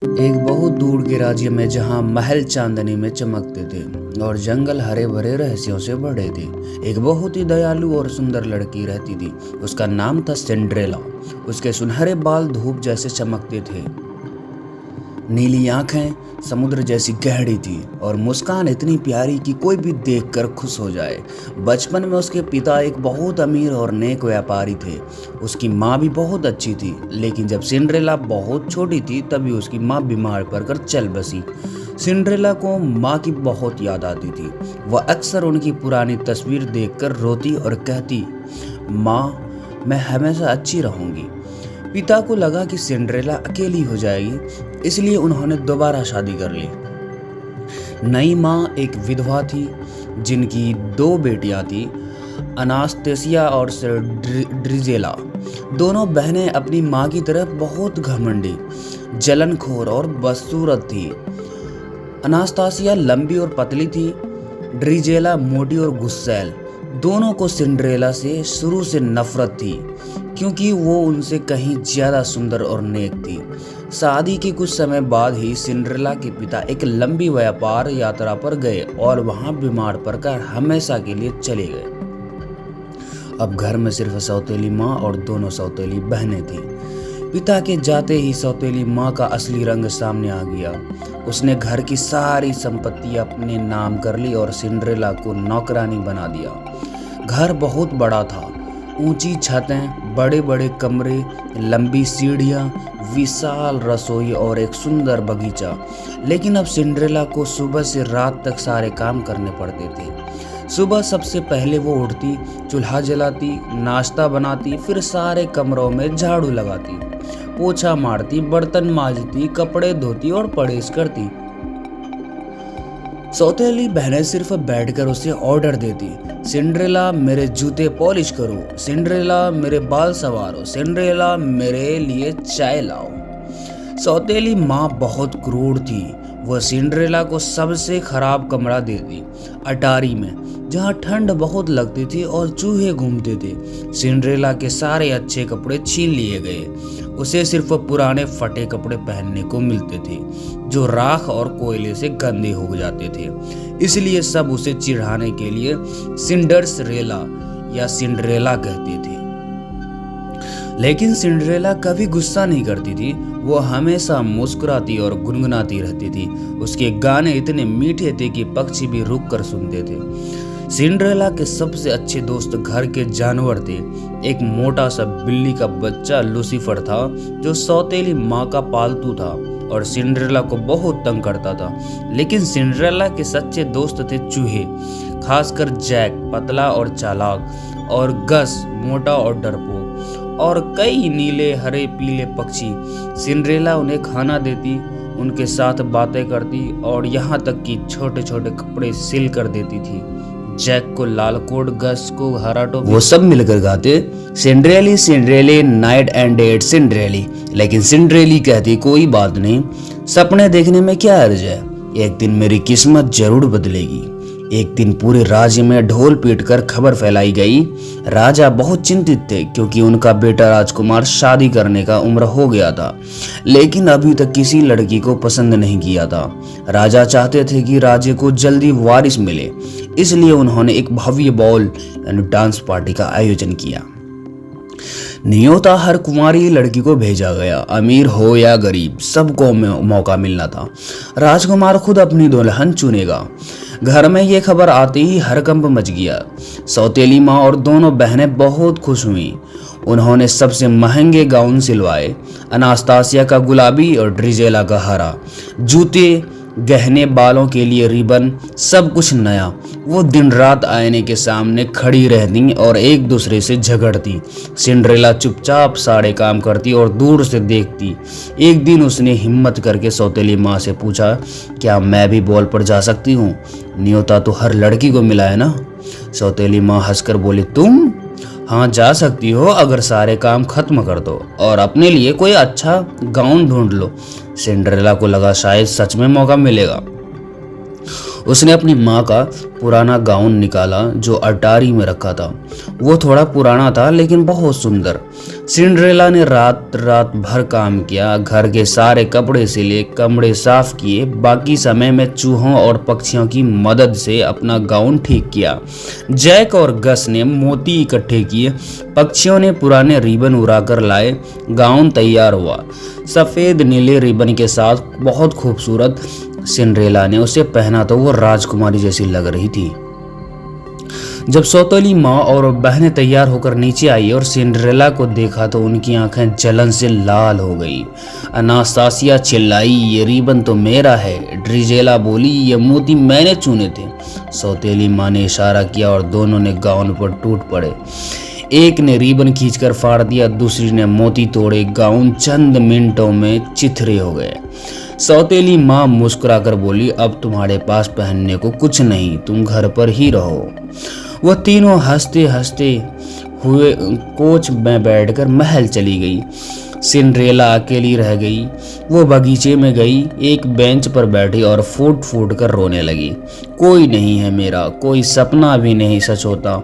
एक बहुत दूर के राज्य में जहाँ महल चांदनी में चमकते थे और जंगल हरे भरे रहस्यों से भरे थे, एक बहुत ही दयालु और सुंदर लड़की रहती थी। उसका नाम था सिंड्रेला। उसके सुनहरे बाल धूप जैसे चमकते थे, नीली आंखें समुद्र जैसी गहरी थी और मुस्कान इतनी प्यारी कि कोई भी देखकर खुश हो जाए। बचपन में उसके पिता एक बहुत अमीर और नेक व्यापारी थे। उसकी माँ भी बहुत अच्छी थी, लेकिन जब सिंड्रेला बहुत छोटी थी तभी उसकी माँ बीमार पड़कर चल बसी। सिंड्रेला को माँ की बहुत याद आती थी। वह अक्सर उनकी पुरानी तस्वीर देखकर रोती और कहती, माँ, मैं हमेशा अच्छी रहूंगी। पिता को लगा कि सिंड्रेला अकेली हो जाएगी, इसलिए उन्होंने दोबारा शादी कर ली। नई माँ एक विधवा थी जिनकी दो बेटियां थी, अनास्तेसिया और ड्रिजेला। दोनों बहनें अपनी माँ की तरफ बहुत घमंडी, जलनखोर और बदसूरत थी। अनास्तासिया लंबी और पतली थी, ड्रिजेला मोटी और गुस्सैल। दोनों को सिंड्रेला से शुरू से नफरत थी, क्योंकि वो उनसे कहीं ज्यादा सुंदर और नेक थी। शादी के कुछ समय बाद ही सिंड्रेला के पिता एक लंबी व्यापार यात्रा पर गए और वहां बीमार पड़कर हमेशा के लिए चले गए। अब घर में सिर्फ सौतेली माँ और दोनों सौतेली बहनें थीं। पिता के जाते ही सौतेली माँ का असली रंग सामने आ गया। उसने घर की सारी संपत्ति अपने नाम कर ली और सिंड्रेला को नौकरानी बना दिया। घर बहुत बड़ा था, ऊंची छतें, बड़े बड़े कमरे, लंबी सीढ़ियां, विशाल रसोई और एक सुंदर बगीचा। लेकिन अब सिंड्रेला को सुबह से रात तक सारे काम करने पड़ते थे। सुबह सबसे पहले वो उठती, चूल्हा जलाती, नाश्ता बनाती, फिर सारे कमरों में झाड़ू लगाती, पोछा मारती, बर्तन मांजती, कपड़े धोती और परहेज करती। सौतेली बहनें सिर्फ बैठकर उसे ऑर्डर देती, सिंड्रेला मेरे जूते पॉलिश करो, सिंड्रेला मेरे बाल संवारो, सिंड्रेला मेरे लिए चाय लाओ। सौतेली माँ बहुत क्रूर थी। वह सिंड्रेला को सबसे खराब कमरा देती, अटारी में, जहाँ ठंड बहुत लगती थी और चूहे घूमते थे। सिंड्रेला के सारे अच्छे कपड़े छीन लिए गए। उसे सिर्फ पुराने फटे कपड़े पहनने को मिलते थे, जो राख और कोयले से गंदे हो जाते थे। इसलिए सब उसे चिढ़ाने के लिए सिंडर्सरेला या सिंड्रेला कहते थे। लेकिन सिंड्रेला कभी गुस्सा नहीं करती थी। वो हमेशा मुस्कुराती और गुनगुनाती रहती थी। उसके गाने इतने मीठे थे कि पक्षी भी रुक कर सुनते थे। सिंड्रेला के सबसे अच्छे दोस्त घर के जानवर थे। एक मोटा सा बिल्ली का बच्चा लूसीफर था, जो सौतेली माँ का पालतू था और सिंड्रेला को बहुत तंग करता था। लेकिन सिंड्रेला के सच्चे दोस्त थे चूहे, खासकर जैक, पतला और चालाक, और गस, मोटा और डरपोक, और कई नीले, हरे, पीले पक्षी। सिंड्रेला उन्हें खाना देती, उनके साथ बातें करती और यहाँ तक कि छोटे छोटे कपड़े सिल कर देती थी। जैक को लाल कोट, गस को हरा टोपी, वो सब मिलकर गाते, सिंड्रेली सिंड्रेली नाइट एंड डेड सिंड्रेली। लेकिन सिंड्रेली कहती, कोई बात नहीं, सपने देखने में क्या अर्ज है, एक दिन मेरी किस्मत जरूर बदलेगी। एक दिन पूरे राज्य में ढोल पीटकर खबर फैलाई गई। राजा बहुत चिंतित थे, क्योंकि उनका बेटा राजकुमार शादी करने का उम्र हो गया था, लेकिन अभी तक किसी लड़की को पसंद नहीं किया था। राजा चाहते थे कि राज्य को जल्दी वारिस मिले, इसलिए उन्होंने एक भव्य बॉल यानी डांस पार्टी का आयोजन किया। न्योता हर कुंवारी लड़की को भेजा गया, अमीर हो या गरीब, सबको मौका मिलना था। राजकुमार खुद अपनी दुल्हन चुनेगा। घर में ये खबर आते ही हड़कंप मच गया। सौतेली माँ और दोनों बहनें बहुत खुश हुईं। उन्होंने सबसे महंगे गाउन सिलवाए, अनास्तासिया का गुलाबी और ड्रिजेला का हरा, जूते, गहने, बालों के लिए रिबन, सब कुछ नया। वो दिन रात आईने के सामने खड़ी रहती और एक दूसरे से झगड़ती। सिंड्रेला चुपचाप सारे काम करती और दूर से देखती। एक दिन उसने हिम्मत करके सौतेली माँ से पूछा, क्या मैं भी बॉल पर जा सकती हूँ? न्योता तो हर लड़की को मिला है ना। सौतेली माँ हंसकर बोली, तुम? हाँ, जा सकती हो, अगर सारे काम खत्म कर दो और अपने लिए कोई अच्छा गाउन ढूंढ लो। सिंड्रेला को लगा शायद सच में मौका मिलेगा। उसने अपनी माँ का पुराना गाउन निकाला जो अटारी में रखा था। वो थोड़ा पुराना था लेकिन बहुत सुंदर। सिंड्रेला ने रात रात भर काम किया, घर के सारे कपड़े सिले, कमरे साफ किए, बाकी समय में चूहों और पक्षियों की मदद से अपना गाउन ठीक किया। जैक और गस ने मोती इकट्ठे किए, पक्षियों ने पुराने रिबन उड़ाकर लाए, गाउन तैयार हुआ। सफ़ेद नीले रिबन के साथ बहुत खूबसूरत। सिंड्रेला ने उसे पहना तो वो राजकुमारी जैसी लग रही थी। जब सौतेली माँ और बहनें तैयार होकर नीचे आई और सिंड्रेला को देखा तो उनकी आंखें जलन से लाल हो गई। अनास्तासिया चिल्लाई, ये रिबन तो मेरा है। ड्रिजेला बोली, ये मोती मैंने चुने थे। सौतेली माँ ने इशारा किया और दोनों ने गाउन पर टूट पड़े। एक ने रिबन खींचकर फाड़ दिया, दूसरी ने मोती तोड़े। गाउन चंद मिनटों में चिथरे हो गए। सौतेली माँ मुस्कुराकर बोली, अब तुम्हारे पास पहनने को कुछ नहीं, तुम घर पर ही रहो। वह तीनों हंसते हंसते हुए कोच में बैठकर महल चली गई। सिंड्रेला अकेली रह गई। वो बगीचे में गई, एक बेंच पर बैठी और फूट फूट कर रोने लगी। कोई नहीं है मेरा, कोई सपना भी नहीं सच होता।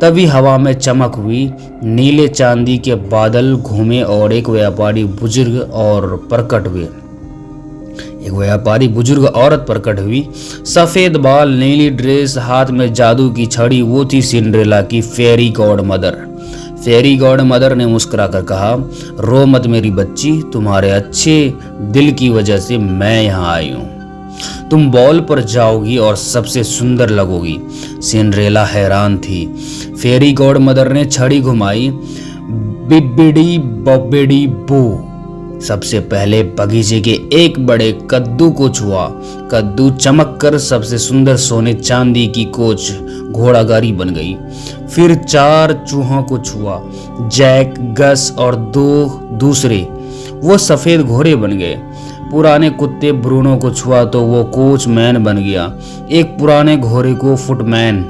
तभी हवा में चमक हुई, नीले चांदी के बादल घूमे और एक व्यापारी बुजुर्ग औरत प्रकट हुई। सफ़ेद बाल, नीली ड्रेस, हाथ में जादू की छड़ी। वो थी सिंड्रेला की फेरी गॉड मदर। फेरी गॉड मदर ने मुस्कुराकर कहा, रो मत मेरी बच्ची, तुम्हारे अच्छे दिल की वजह से मैं यहाँ आई हूँ। तुम बॉल पर जाओगी और सबसे सुंदर लगोगी। सिंड्रेला हैरान थी। फेरी गॉड मदर ने छड़ी घुमाई। बिबिडी बॉबिडी बू। सबसे पहले बगीचे के एक बड़े कद्दू को छुआ। कद्दू चमक कर सबसे सुंदर सोने चांदी की कोच घोड़ागाड़ी बन गई। फिर 4 चूहों को छुआ, जैक, गस और 2 दूसरे, वो सफ़ेद घोड़े बन गए। पुराने कुत्ते ब्रूनो को छुआ तो वो कोचमैन बन गया। एक पुराने घोड़े को फुटमैन।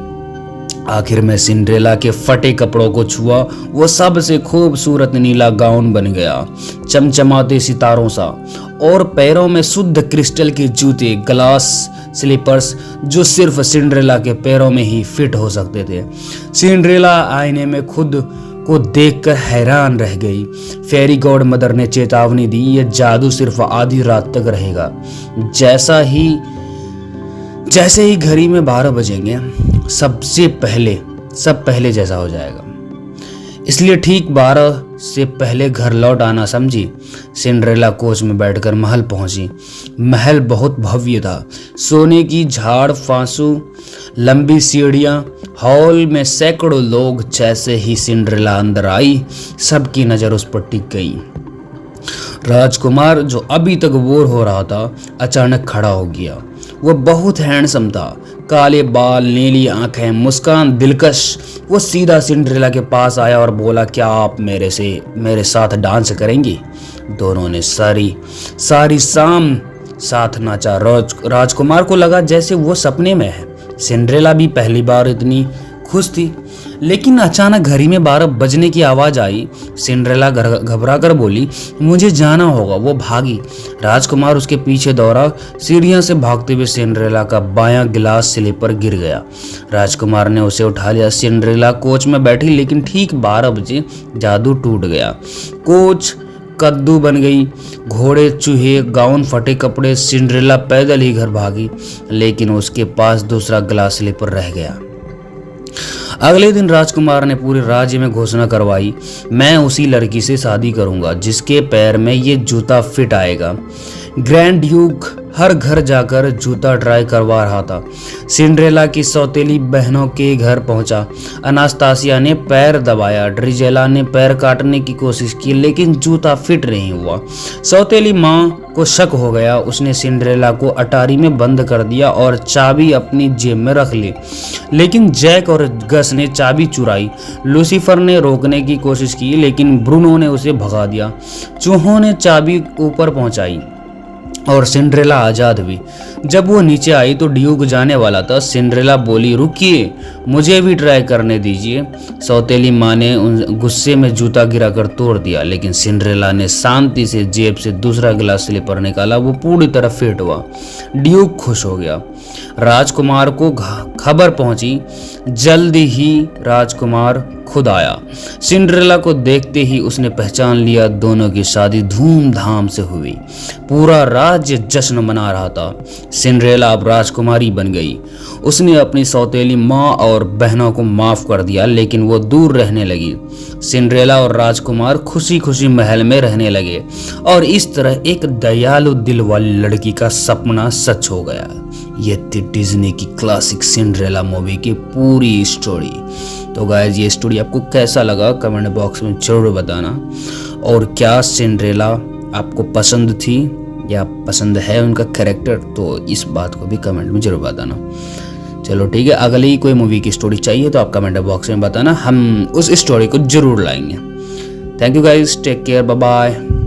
आखिर में सिंड्रेला के फटे कपड़ों को छुआ, वो सबसे खूबसूरत नीला गाउन बन गया, चमचमाते सितारों सा। और पैरों में शुद्ध क्रिस्टल के जूते, ग्लास स्लीपर्स, जो सिर्फ सिंड्रेला के पैरों में ही फिट हो सकते थे। सिंड्रेला आईने में खुद को देखकर हैरान रह गई। फेरी गॉड मदर ने चेतावनी दी, यह जादू सिर्फ आधी रात तक रहेगा। जैसे ही घड़ी में 12 बजेंगे सब पहले जैसा हो जाएगा। इसलिए ठीक 12 से पहले घर लौट आना, समझी। सिंड्रेला कोच में बैठकर महल पहुंची। महल बहुत भव्य था। सोने की झाड़ फांसू, लंबी सीढ़ियां, हॉल में सैकड़ों लोग। जैसे ही सिंड्रेला अंदर आई, सबकी नज़र उस पर टिक गई। राजकुमार, जो अभी तक बोर हो रहा था, अचानक खड़ा हो गया। वह बहुत हैंडसम था, काले बाल, नीली आंखें, मुस्कान दिलकश। वो सीधा सिंड्रेला के पास आया और बोला, क्या आप मेरे साथ डांस करेंगी? दोनों ने सारी शाम साथ नाचा। राजकुमार को लगा जैसे वो सपने में है। सिंड्रेला भी पहली बार इतनी खुश थी। लेकिन अचानक घड़ी में 12 बजने की आवाज़ आई। सिंड्रेला घबरा कर बोली, मुझे जाना होगा। वो भागी। राजकुमार उसके पीछे दौड़ा। सीढ़ियों से भागते हुए सिंड्रेला का बायां गिलास स्लीपर गिर गया। राजकुमार ने उसे उठा लिया। सिंड्रेला कोच में बैठी, लेकिन ठीक 12 बजे जादू टूट गया। कोच कद्दू बन गई। घोड़े, चूहे, गाउन, फटे कपड़े। सिंड्रेला पैदल ही घर भागी, लेकिन उसके पास दूसरा गिलास स्लीपर रह गया। अगले दिन राजकुमार ने पूरे राज्य में घोषणा करवाई, मैं उसी लड़की से शादी करूंगा जिसके पैर में ये जूता फिट आएगा। ग्रैंड ड्यूक हर घर जाकर जूता ट्राई करवा रहा था। सिंड्रेला की सौतेली बहनों के घर पहुंचा। अनास्तासिया ने पैर दबाया, ड्रिजेला ने पैर काटने की कोशिश की, लेकिन जूता फिट नहीं हुआ। सौतेली माँ को शक हो गया। उसने सिंड्रेला को अटारी में बंद कर दिया और चाबी अपनी जेब में रख ली। लेकिन जैक और गस ने चाबी चुराई। लूसीफर ने रोकने की कोशिश की, लेकिन ब्रूनो ने उसे भगा दिया। चूहों ने चाबी ऊपर पहुंचाई। और सिंड्रेला आज़ाद हुई। जब वो नीचे आई तो ड्यूक जाने वाला था। सिंड्रेला बोली, रुकिए, मुझे भी ट्राई करने दीजिए। सौतेली माँ ने गुस्से में जूता गिराकर तोड़ दिया, लेकिन सिंड्रेला ने शांति से जेब से दूसरा गिलास स्लीपर निकाला। वो पूरी तरह फिट हुआ। ड्यूक खुश हो गया। राजकुमार को खबर पहुंची। जल्दी ही राजकुमार खुद आया। सिंड्रेला को देखते ही उसने पहचान लिया। दोनों की शादी धूमधाम से हुई। पूरा राज्य जश्न मना रहा था। सिंड्रेला अब राजकुमारी बन गई। उसने अपनी सौतेली माँ और बहनों को माफ कर दिया, लेकिन वो दूर रहने लगी। सिंड्रेला और राजकुमार खुशी खुशी महल में रहने लगे और इस तरह एक दयालु दिल वाली लड़की का सपना सच हो गया। ये थी डिज्नी की क्लासिक सिंड्रेला मूवी की पूरी स्टोरी। तो गाइस, ये स्टोरी आपको कैसा लगा कमेंट बॉक्स में जरूर बताना। और क्या सिंड्रेला आपको पसंद थी या पसंद है उनका कैरेक्टर, तो इस बात को भी कमेंट में जरूर बताना। चलो ठीक है, अगली कोई मूवी की स्टोरी चाहिए तो आप कमेंट बॉक्स में बताना, हम उस स्टोरी को जरूर लाएंगे। Thank you guys, take care, bye bye.